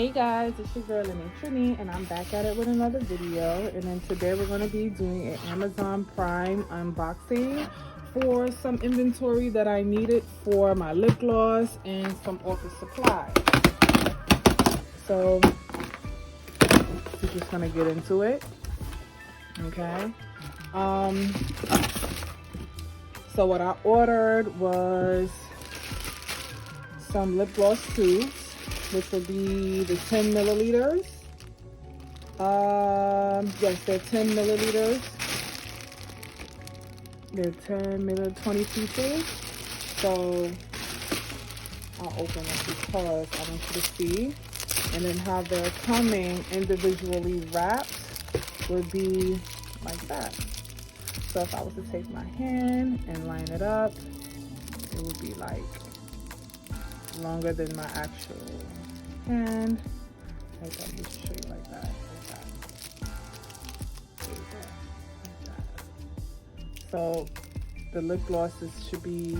Hey guys, it's your girl AnitraNi, and I'm back at it with another video. And then today we're going to be doing an Amazon Prime unboxing for some inventory that I needed for my lip gloss and some office supplies. So we're just going to get into it. Okay. So what I ordered was some lip gloss tubes, which will be the 10 milliliters. Yes, they're 10 milliliters. They're 10 milliliters, 20 pieces. So I'll open it because I want you to see. And then how they're coming individually wrapped would be like that. So if I was to take my hand and line it up, it would be like longer than my actual hand. Like I'll just show you like that. There you go. Like that. So the lip glosses should be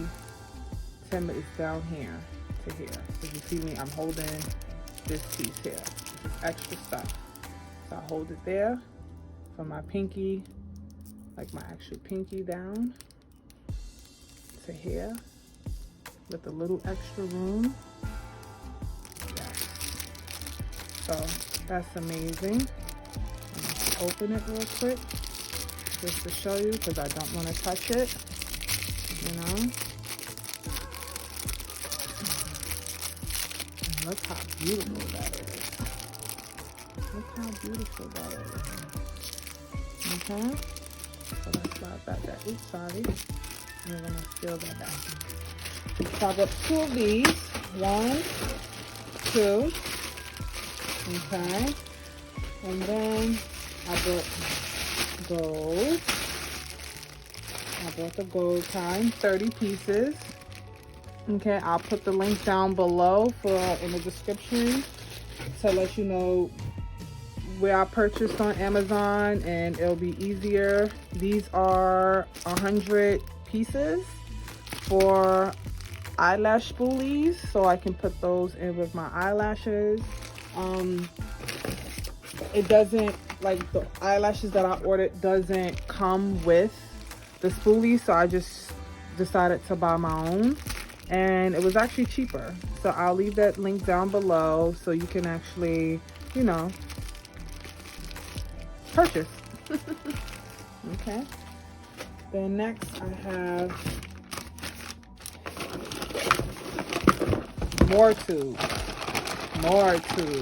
10 minutes down here to here. As you see me, I'm holding this piece here. This is extra stuff. So I hold it there from my pinky, like my actual pinky down to here with a little extra room. So that's amazing. I'm gonna open it real quick just to show you because I don't want to touch it, you know. And look how beautiful that is. Look how beautiful that is. Okay. So let's slide back that. Oops, sorry. We're gonna seal that back. So I got two of these. 1, 2. Okay, and then I bought gold. I bought the gold kind, 30 pieces. Okay, I'll put the link down below in the description to let you know where I purchased on Amazon, and it'll be easier. These are 100 pieces for eyelash spoolies, so I can put those in with my eyelashes. It doesn't, like the eyelashes that I ordered doesn't come with the spoolie, so I just decided to buy my own, and it was actually cheaper. So I'll leave that link down below so you can actually, you know, purchase. Okay. Then next I have more tubes. More tubes.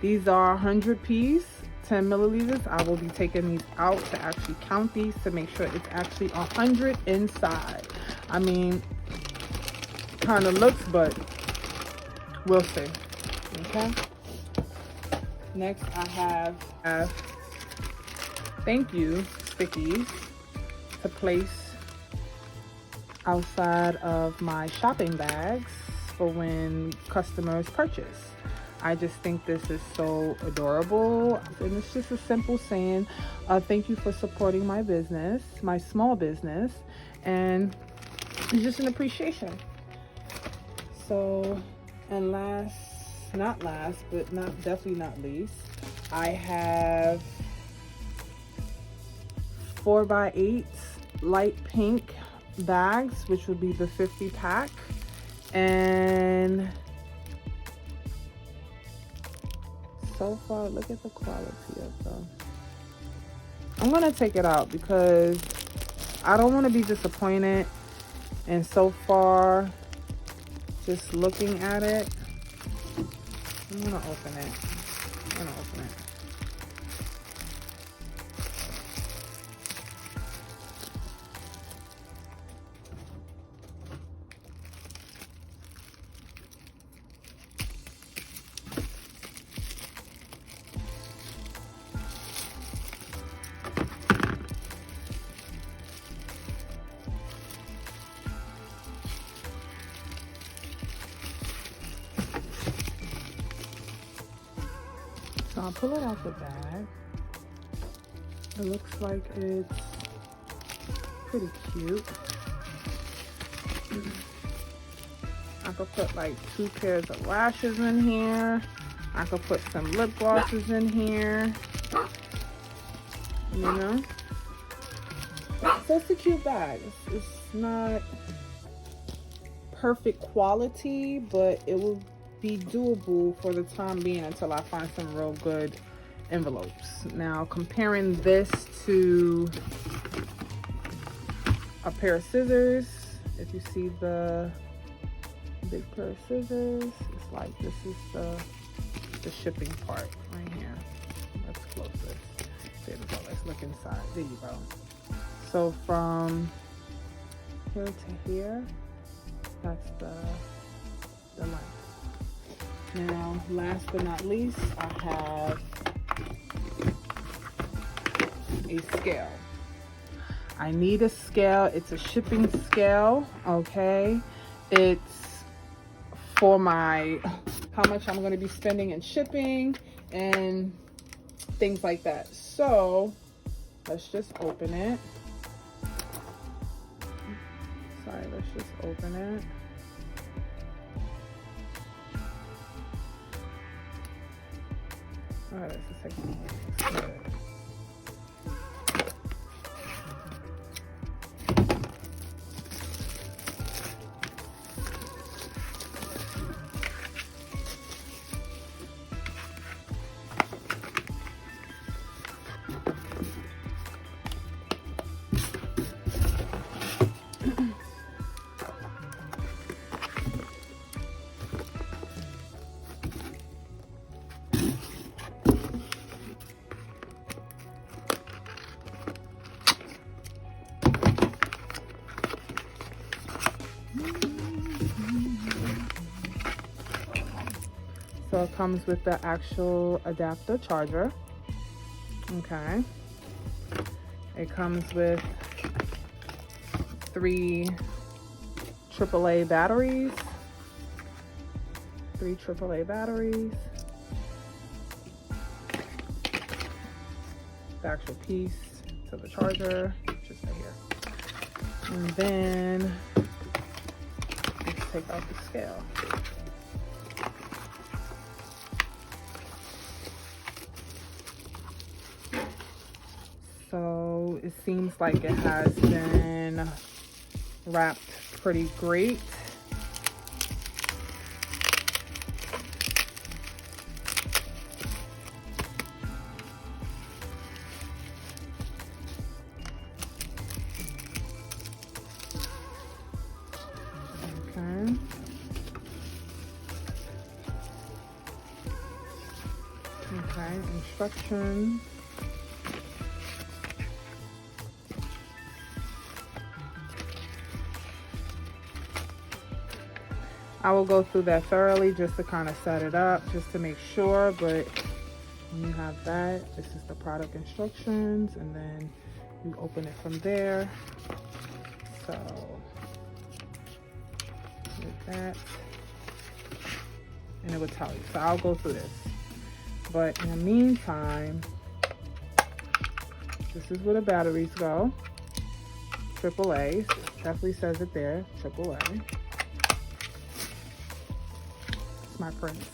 These are 100 piece, 10 milliliters. I will be taking these out to actually count these to make sure it's actually 100 inside. I mean, kind of looks, but we'll see. Okay. Next I have thank you stickies to place outside of my shopping bags for when customers purchase. I just think this is so adorable, and it's just a simple saying, thank you for supporting my business, my small business, and it's just an appreciation. So, and not last, but definitely not least, I have 4x8 light pink bags, which would be the 50 pack, and so far look at the quality of them. I'm gonna take it out because I don't want to be disappointed, and so far just looking at it, I'm gonna open it. So I'll pull it out the bag. It looks like it's pretty cute. I could put like 2 pairs of lashes in here. I could put some lip glosses in here. You know? So it's a cute bag. It's not perfect quality, but it will be doable for the time being until I find some real good envelopes. Now, comparing this to a pair of scissors, if you see the big pair of scissors, it's like this is the shipping part right here. Let's close this. There we go. Let's look inside. There you go. So from here to here, that's the length. Now, last but not least, I have a scale. I need a scale. It's a shipping scale, okay? It's for my, how much I'm gonna be spending in shipping and things like that. So, let's just open it. Sorry, let's just open it. All right, that's the second one. So it comes with the actual adapter charger. Okay. It comes with 3 AAA batteries. 3 AAA batteries. The actual piece to the charger, just right here. And then let's take out the scale. So it seems like it has been wrapped pretty great. Okay. Okay, instructions. I will go through that thoroughly just to kind of set it up, just to make sure, but when you have that, this is the product instructions, and then you open it from there. So, with that, and it will tell you. So I'll go through this. But in the meantime, this is where the batteries go. AAA, definitely says it there, AAA. My prints.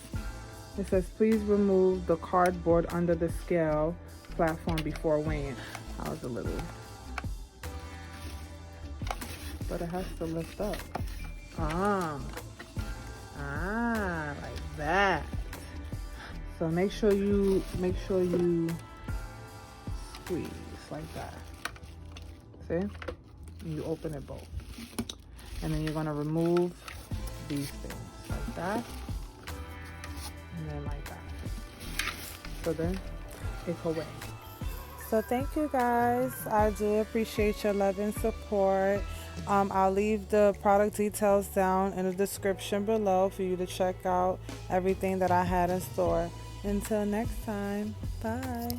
It says, please remove the cardboard under the scale platform before weighing. I was a little, but it has to lift up. Like that. So make sure you squeeze like that. See? And you open it both. And then you're gonna remove these things like that. And then like that. So then it can weigh. So thank you guys. I do appreciate your love and support. I'll leave the product details down in the description below for you to check out everything that I had in store. Until next time, bye.